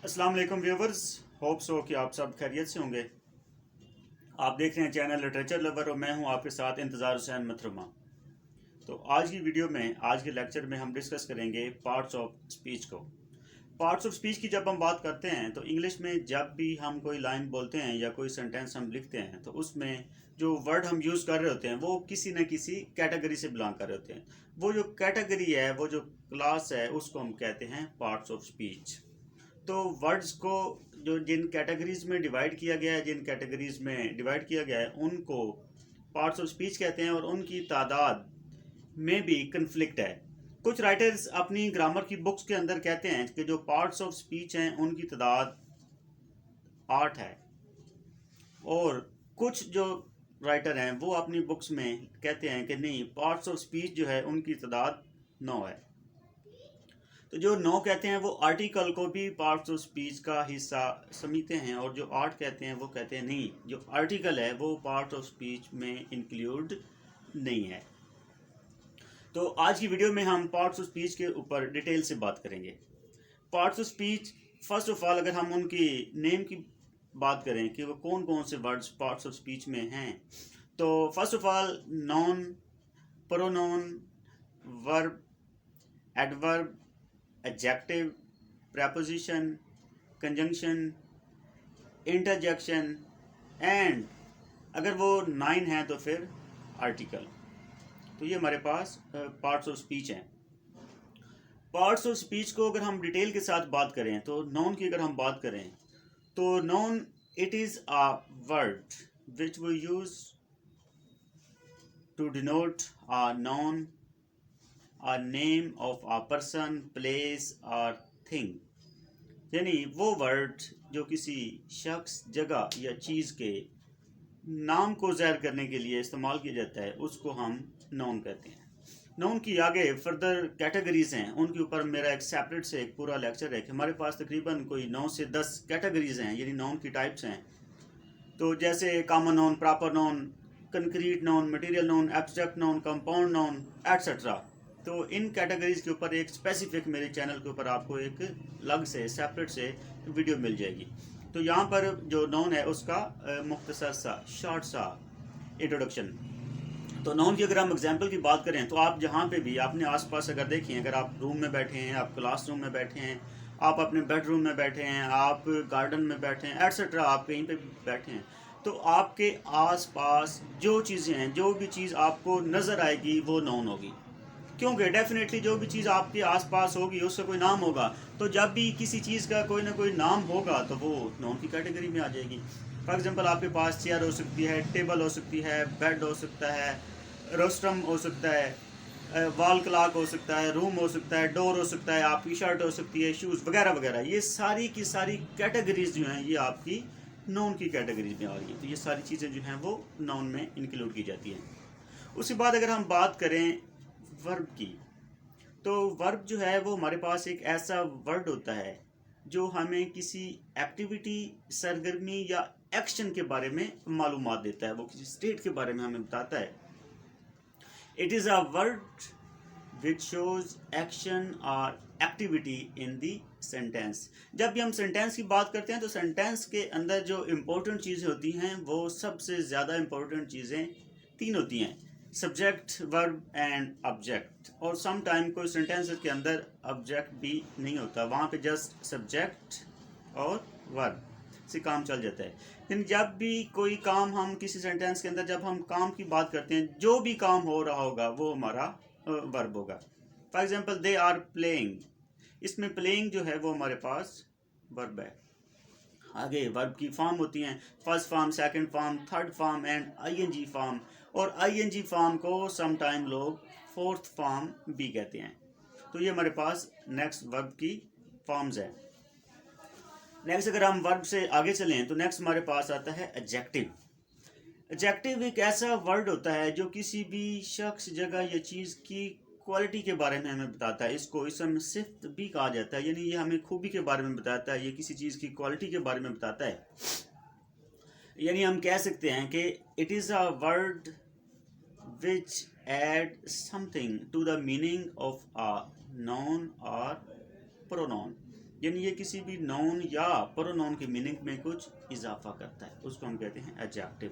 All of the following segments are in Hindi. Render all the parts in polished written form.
अस्सलाम वालेकुम व्यूवर्स, होप सो कि आप सब खैरियत से होंगे। आप देख रहे हैं चैनल लिटरेचर लवर और मैं हूं आपके साथ इंतज़ार हुसैन मथरुमा। तो आज की वीडियो में, आज के लेक्चर में हम डिस्कस करेंगे पार्ट्स ऑफ स्पीच को। पार्ट्स ऑफ स्पीच की जब हम बात करते हैं तो इंग्लिश में जब भी हम कोई लाइन बोलते हैं या कोई सेंटेंस हम लिखते हैं तो उसमें जो वर्ड हम यूज़ कर रहे होते हैं वो किसी न किसी कैटेगरी से बिलोंग कर रहे होते हैं। वो जो कैटेगरी है, वो जो क्लास है, उसको हम कहते हैं पार्ट्स ऑफ स्पीच। तो वर्ड्स को जो जिन कैटेगरीज में डिवाइड किया गया है, उनको पार्ट्स ऑफ स्पीच कहते हैं और उनकी तादाद में भी कन्फ्लिक्ट है। कुछ राइटर्स अपनी ग्रामर की बुक्स के अंदर कहते हैं कि जो पार्ट्स ऑफ स्पीच हैं उनकी तादाद 8 है, और कुछ जो राइटर हैं वो अपनी बुक्स में कहते हैं कि नहीं, पार्ट्स ऑफ स्पीच जो है उनकी तादाद 9 है। तो जो 9 कहते हैं वो आर्टिकल को भी पार्ट्स ऑफ स्पीच का हिस्सा समझते हैं, और जो 8 कहते हैं वो कहते हैं नहीं, जो आर्टिकल है वो पार्ट ऑफ स्पीच में इंक्लूड नहीं है। तो आज की वीडियो में हम पार्ट्स ऑफ स्पीच के ऊपर डिटेल से बात करेंगे। Parts of speech, first of all अगर हम उनकी नेम की बात करें कि वो कौन कौन से वर्ड्स पार्ट्स ऑफ स्पीच में हैं, तो first of all noun, pronoun, verb, adverb, adjective, preposition, conjunction, interjection and अगर वो 9 है तो फिर आर्टिकल। तो ये हमारे पास पार्ट्स ऑफ स्पीच हैं। पार्ट्स ऑफ स्पीच को अगर हम डिटेल के साथ बात करें तो नाउन की अगर हम बात करें तो noun, it is a word which we use to denote a noun, a name of a person, place or thing। यानी वो वर्ड जो किसी शख्स, जगह या चीज़ के नाम को ज़ाहिर करने के लिए इस्तेमाल किया जाता है उसको हम नाउन कहते हैं। नाउन की आगे फर्दर कैटेगरीज हैं, उनके ऊपर मेरा एक सेपरेट से एक पूरा लेक्चर है कि हमारे पास तकरीबन कोई 9 से 10 कैटेगरीज हैं, यानी नाउन की टाइप्स हैं। तो जैसे common noun, proper noun, concrete noun, material noun, abstract noun, compound noun etcetera. तो इन कैटेगरीज के ऊपर एक स्पेसिफिक मेरे चैनल के ऊपर आपको एक अलग से सेपरेट से वीडियो मिल जाएगी। तो यहाँ पर जो नाउन है उसका मुख्तसर सा शॉर्ट सा इंट्रोडक्शन। तो नाउन की अगर हम एग्जांपल की बात करें तो आप जहाँ पे भी अपने आसपास अगर देखें, अगर आप रूम में बैठे हैं, आप क्लासरूम में बैठे हैं, आप अपने बेडरूम में बैठे हैं, आप गार्डन में बैठे हैं एट्सेट्रा, आप कहीं पे भी बैठे हैं, तो आपके आसपास जो चीज़ें हैं, जो भी चीज़ आपको नज़र आएगी वो नाउन होगी। क्योंकि डेफिनेटली जो भी चीज़ आपके आसपास होगी उसका कोई नाम होगा। तो जब भी किसी चीज़ का कोई ना कोई नाम होगा तो वो नाउन की कैटेगरी में आ जाएगी। फॉर एग्जांपल आपके पास चेयर हो सकती है, टेबल हो सकती है, बेड हो सकता है, रोस्ट्रम हो सकता है, वॉल क्लॉक हो सकता है, रूम हो सकता है, डोर हो सकता है, आपकी शर्ट हो सकती है, शूज़ वगैरह वगैरह। ये सारी की सारी कैटेगरीज जो हैं ये आपकी नाउन की कैटेगरीज में आ रही है। तो ये सारी चीज़ें जो हैं वो नाउन में इंक्लूड की जाती हैं। उसके बाद अगर हम बात करें वर्ब की, तो वर्ब जो है वो हमारे पास एक ऐसा वर्ड होता है जो हमें किसी एक्टिविटी, सरगर्मी या एक्शन के बारे में मालूमात देता है, वो किसी स्टेट के बारे में हमें बताता है। It is a word which shows action और एक्टिविटी इन दी सेंटेंस। जब भी हम सेंटेंस की बात करते हैं तो सेंटेंस के अंदर जो इम्पोर्टेंट चीज़ें होती हैं वो सबसे ज़्यादा इम्पोर्टेंट चीज़ें 3 होती हैं: सब्जेक्ट, वर्ब एंड ऑब्जेक्ट। और सम टाइम कोई सेंटेंस के अंदर ऑब्जेक्ट भी नहीं होता, वहाँ पे जस्ट सब्जेक्ट और वर्ब से काम चल जाता है। लेकिन जब भी कोई काम, हम किसी सेंटेंस के अंदर जब हम काम की बात करते हैं, जो भी काम हो रहा होगा वो हमारा वर्ब होगा। For example they are playing, इसमें प्लेइंग जो है वो हमारे पास वर्ब है। आगे वर्ब की फॉर्म होती हैं, first form, second form, third form and ING form. और आईएनजी फॉर्म को सम टाइम लोग फोर्थ फॉर्म भी कहते हैं। तो ये हमारे पास नेक्स्ट वर्ब की फॉर्म्स है। नेक्स्ट अगर हम वर्ब से आगे चलें तो नेक्स्ट हमारे पास आता है एडजेक्टिव। एडजेक्टिव एक ऐसा वर्ड होता है जो किसी भी शख्स, जगह या चीज़ की क्वालिटी के बारे में हमें बताता है। इसको इसम सिफ्त भी कहा जाता है, यानी ये हमें खूबी के बारे में बताता है, ये किसी चीज़ की क्वालिटी के बारे में बताता है। यानी हम कह सकते हैं कि it is a word which add something to the meaning of a noun और प्रोनाउन। यानी ये किसी भी नाउन या प्रोनाउन की मीनिंग में कुछ इजाफा करता है, उसको हम कहते हैं adjective.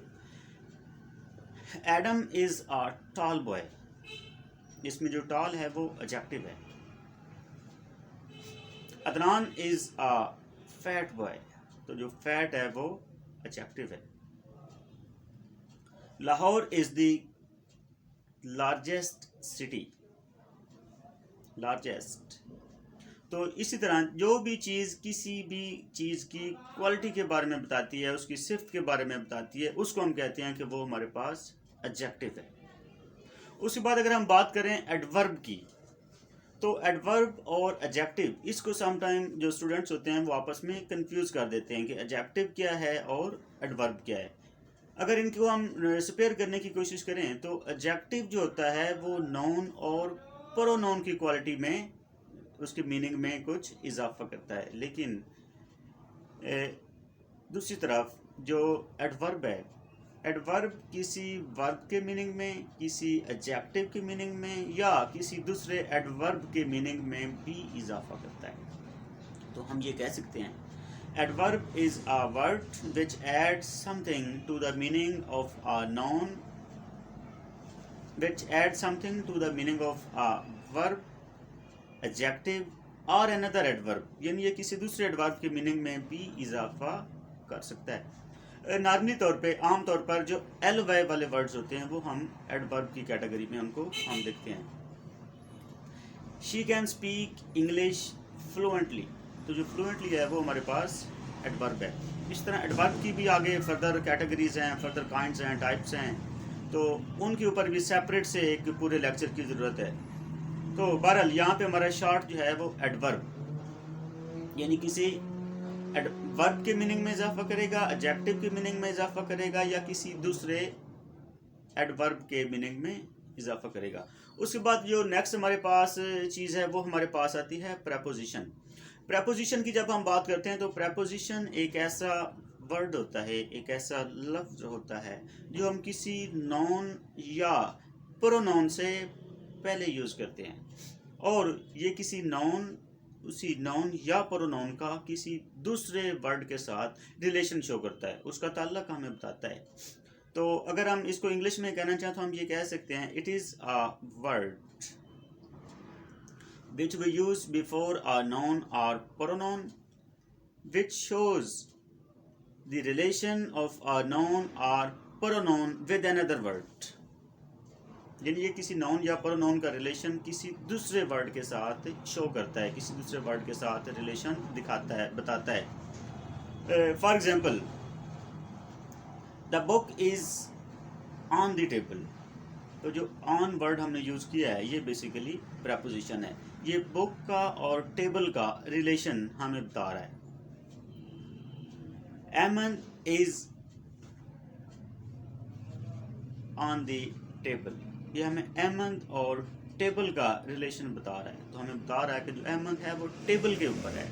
Adam is a tall boy, इसमें जो टॉल है वो एडजेक्टिव है। Adnan is a fat boy, तो जो फैट है वो एडजेक्टिव है। Lahore is the largest city, largest. तो इसी तरह जो भी चीज़ किसी भी चीज़ की क्वालिटी के बारे में बताती है, उसकी सिफ्त के बारे में बताती है, उसको हम कहते हैं कि वो हमारे पास एडजेक्टिव है। उसके बाद अगर हम बात करें एडवर्ब की, तो एडवर्ब और एडजेक्टिव, इसको समटाइम जो स्टूडेंट्स होते हैं वो आपस में कंफ्यूज कर देते हैं कि एडजेक्टिव क्या है और एडवर्ब क्या है। अगर इनको हम स्पेयर करने की कोशिश करें तो एडजेक्टिव जो होता है वो नाउन और प्रोनाउन की क्वालिटी में, उसकी मीनिंग में कुछ इजाफा करता है, लेकिन दूसरी तरफ जो एडवर्ब है, एडवर्ब किसी वर्ब के मीनिंग में, किसी एडजेक्टिव के मीनिंग में या किसी दूसरे एडवर्ब के मीनिंग में भी इजाफा करता है। तो हम ये कह सकते हैं adverb is a word which adds something to the meaning of a noun, which adds something to the meaning of a verb, adjective or another adverb, यानी ये किसी दूसरे एडवर्ब के मीनिंग में भी इजाफा कर सकता है। नॉर्मली तौर पे, आम तौर पर जो एल वाई वाले वर्ड्स होते हैं वो हम एडवर्ब की कैटेगरी में उनको हम देखते हैं। She can speak English fluently, तो जो फ्लुएंटली है वो हमारे पास एडवर्ब है। इस तरह एडवर्ब की भी आगे फर्दर कैटेगरीज हैं, फर्दर काइंड्स हैं, टाइप्स हैं, तो उनके ऊपर भी सेपरेट से एक पूरे लेक्चर की ज़रूरत है। तो बहरहाल यहाँ पे हमारा शॉर्ट जो है वो एडवर्ब, यानी किसी वर्ब के मीनिंग में इजाफा करेगा, एडजेक्टिव के मीनिंग में इजाफा करेगा या किसी दूसरे एडवर्ब के मीनिंग में इजाफा करेगा। उसके बाद जो नेक्स्ट हमारे पास चीज़ है वो हमारे पास आती है प्रेपोजिशन। प्रेपोजिशन की जब हम बात करते हैं तो प्रेपोजिशन एक ऐसा वर्ड होता है, एक ऐसा लफ्ज होता है जो हम किसी नाउन या प्रोनाउन से पहले यूज़ करते हैं, और ये किसी नाउन, उसी नाउन या प्रोनाउन का किसी दूसरे वर्ड के साथ रिलेशन शो करता है, उसका ताल्लुक हमें बताता है। तो अगर हम इसको इंग्लिश में कहना चाहें तो हम ये कह सकते हैं it is a word which we use before a noun or pronoun which shows the relation of a noun or pronoun with another word, यानी ये किसी नाउन या प्रोनाउन का रिलेशन किसी दूसरे वर्ड के साथ शो करता है, किसी दूसरे वर्ड के साथ रिलेशन दिखाता है, बताता है। For example, the book is on the table, तो जो ऑन वर्ड हमने यूज़ किया है ये बेसिकली प्रेपोजिशन है, ये बुक का और टेबल का रिलेशन हमें बता रहा है। एमन इज ऑन द टेबल, ये हमें एमन और टेबल का रिलेशन बता रहा है, तो हमें बता रहा है कि जो एमन है वो टेबल के ऊपर है।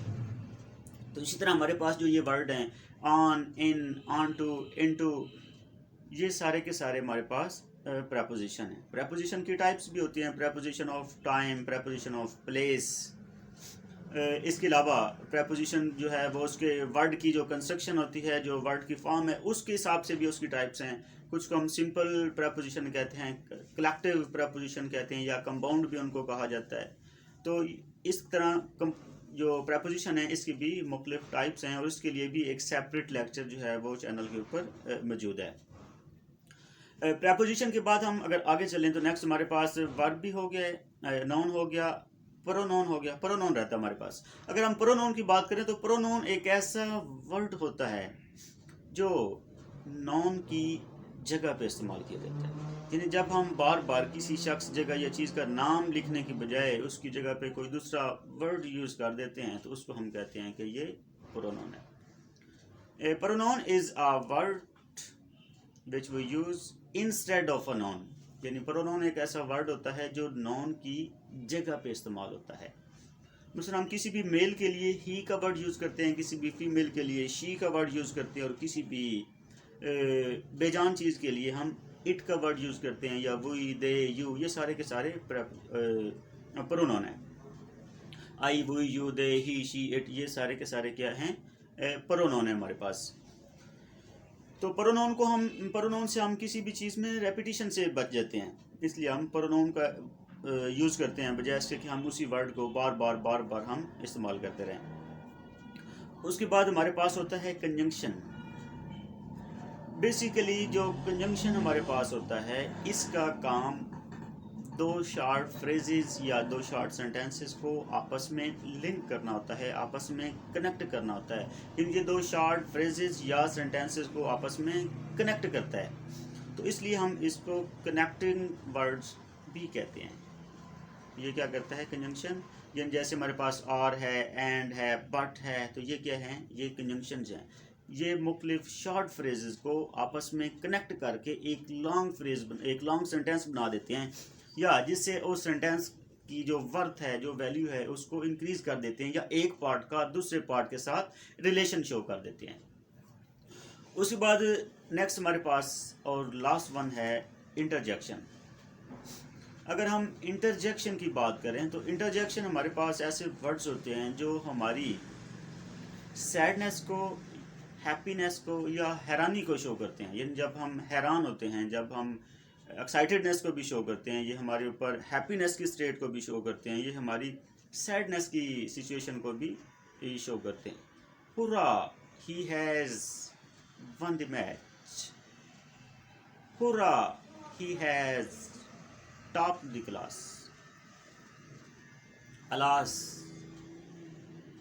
तो इसी तरह हमारे पास जो ये वर्ड हैं on, in, onto, into, ये सारे के सारे हमारे पास प्रेपोजिशन है। प्रेपोजिशन की टाइप्स भी होती हैं, preposition of time, preposition of place. इसके अलावा प्रेपोजिशन जो है वो उसके वर्ड की जो कंस्ट्रक्शन होती है, जो वर्ड की फॉर्म है, उसके हिसाब से भी उसकी टाइप्स हैं। कुछ को हम सिंपल प्रेपोजिशन कहते हैं, कलेक्टिव प्रेपोजिशन कहते हैं, या कंपाउंड भी उनको कहा जाता है। तो इस तरह जो प्रेपोजिशन है इसकी भी मुख्तलिफ टाइप्स हैं, और इसके लिए भी एक सेपरेट लेक्चर जो है वो चैनल के ऊपर मौजूद है। प्रेपोजिशन के बाद हम अगर आगे चलें तो नेक्स्ट हमारे पास वर्ब भी हो गया, नाउन हो गया, प्रोनाउन हो गया। प्रोनाउन रहता है हमारे पास। अगर हम प्रोनाउन की बात करें तो प्रोनाउन एक ऐसा वर्ड होता है जो नाउन की जगह पे इस्तेमाल किया जाता है, यानी जब हम बार बार किसी शख्स, जगह या चीज़ का नाम लिखने की बजाय उसकी जगह पे कोई दूसरा वर्ड यूज़ कर देते हैं तो उसको हम कहते हैं कि ये प्रोनाउन है। Pronoun is a word which we use instead of a noun, यानी प्रोनाउन एक ऐसा वर्ड होता है जो नाउन की जगह पे इस्तेमाल होता है। मिसाल हम किसी भी मेल के लिए ही का वर्ड यूज़ करते हैं, किसी भी फीमेल के लिए शी का वर्ड यूज़ करते हैं, और किसी भी बेजान चीज़ के लिए हम इट का वर्ड यूज़ करते हैं, या वी, दे, यू, ये सारे के सारे प्रोनाउन हैं। आई, वो, you, they, he, she, it, ये सारे के सारे क्या हैं, प्रोनाउन है हमारे पास। तो प्रोनाउन से हम किसी भी चीज़ में रेपिटिशन से बच जाते हैं, इसलिए हम प्रोनाउन का यूज़ करते हैं, बजाय इसके कि हम उसी वर्ड को बार बार हम इस्तेमाल करते रहें। उसके बाद हमारे पास होता है कंजंक्शन। बेसिकली जो कंजंक्शन हमारे पास होता है, इसका काम दो शॉर्ट फ्रेजेस या दो शॉर्ट सेंटेंसेस को आपस में लिंक करना होता है, आपस में कनेक्ट करना होता है। ये दो शॉर्ट फ्रेजेस या सेंटेंसेस को आपस में कनेक्ट करता है, तो इसलिए हम इसको कनेक्टिंग वर्ड्स भी कहते हैं। ये क्या करता है कंजंक्शन, ये जैसे हमारे पास और है, एंड है, बट है, तो ये क्या है, ये कंजंक्शंस हैं। ये मुख्तलिफ शॉर्ट फ्रेजेस को आपस में कनेक्ट करके एक लॉन्ग सेंटेंस बना देते हैं, या जिससे उस सेंटेंस की जो वर्थ है, जो वैल्यू है, उसको इंक्रीज कर देते हैं, या एक पार्ट का दूसरे पार्ट के साथ रिलेशन शो कर देते हैं। उसके बाद नेक्स्ट हमारे पास और लास्ट वन है इंटरजेक्शन। अगर हम इंटरजेक्शन की बात करें तो इंटरजेक्शन हमारे पास ऐसे वर्ड्स होते हैं जो हमारी सैडनेस को, हैप्पीनेस को या हैरानी को शो करते हैं। यानी जब हम हैरान होते हैं, जब हम एक्साइटेडनेस को भी शो करते हैं, ये हमारे ऊपर हैप्पीनेस की स्टेट को भी शो करते हैं, ये हमारी सैडनेस की सिचुएशन को भी शो करते हैं। Hurrah, he has one the match. Hurrah, he has top the class. Alas,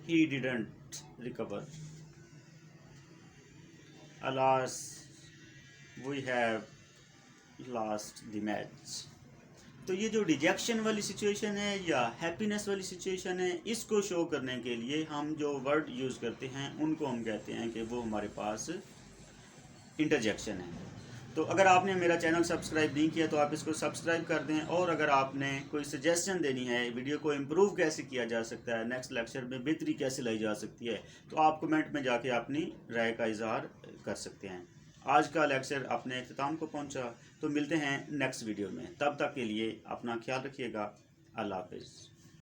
he didn't recover. Alas, we have lost the match. तो ये जो रिजेक्शन वाली सिचुएशन है या हैप्पीनेस वाली सिचुएशन है, इसको शो करने के लिए हम जो वर्ड यूज़ करते हैं उनको हम कहते हैं कि वो हमारे पास इंटरजेक्शन है। तो अगर आपने मेरा चैनल सब्सक्राइब नहीं किया तो आप इसको सब्सक्राइब कर दें, और अगर आपने कोई सजेशन देनी है, वीडियो को इम्प्रूव कैसे किया जा सकता है, नेक्स्ट लेक्चर में बेहतरी कैसे लाई जा सकती है, तो आप कमेंट में जाके अपनी राय का इजहार कर सकते हैं। आज का लेक्चर अपने अख्ताम को पहुंचा, तो मिलते हैं नेक्स्ट वीडियो में। तब तक के लिए अपना ख्याल रखिएगा। अल्लाह हाफिज़।